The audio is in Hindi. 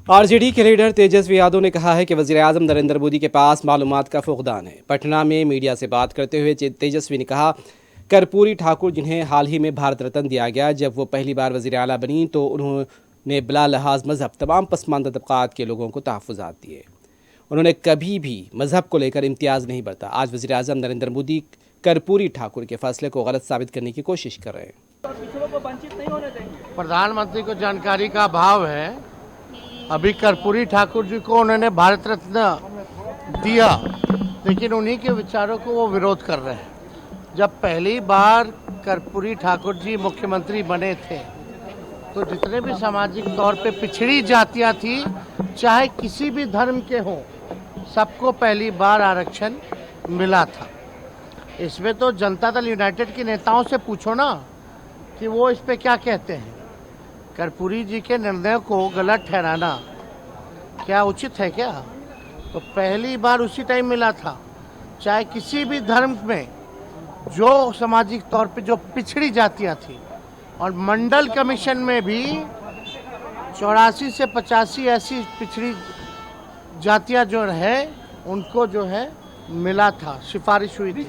आरजेडी के लीडर तेजस्वी यादव ने कहा है कि वज़ीर-ए-आज़म नरेंद्र मोदी के पास मालूमात का फुकदान है। पटना में मीडिया से बात करते हुए तेजस्वी ने कहा, कर्पूरी ठाकुर जिन्हें हाल ही में भारत रत्न दिया गया, जब वो पहली बार वज़ीर आला बनी तो उन्होंने बिला लिहाज मजहब तमाम पसमानदा तबकात के लोगों को तहफ़्फ़ुज़ात दिए। उन्होंने कभी भी मजहब को लेकर इम्तियाज़ नहीं बरता। आज वज़ीर-ए-आज़म नरेंद्र मोदी कर्पूरी ठाकुर के फैसले को गलत साबित करने की कोशिश कर रहे हैं। प्रधानमंत्री को जानकारी का अभाव है। अभी कर्पूरी ठाकुर जी को उन्होंने भारत रत्न दिया, लेकिन उन्हीं के विचारों को वो विरोध कर रहे हैं। जब पहली बार कर्पूरी ठाकुर जी मुख्यमंत्री बने थे तो जितने भी सामाजिक तौर पे पिछड़ी जातियां थी, चाहे किसी भी धर्म के हों, सबको पहली बार आरक्षण मिला था। इसमें तो जनता दल यूनाइटेड के नेताओं से पूछो ना कि वो इस पे क्या कहते हैं। कर्पूरी जी के निर्णय को गलत ठहराना क्या उचित है क्या? तो पहली बार उसी टाइम मिला था। चाहे किसी भी धर्म में जो सामाजिक तौर पे जो पिछड़ी जातियां थी, और मंडल कमीशन में भी 84 से 85 ऐसी पिछड़ी जातियां जो है उनको जो है मिला था, सिफारिश हुई थी।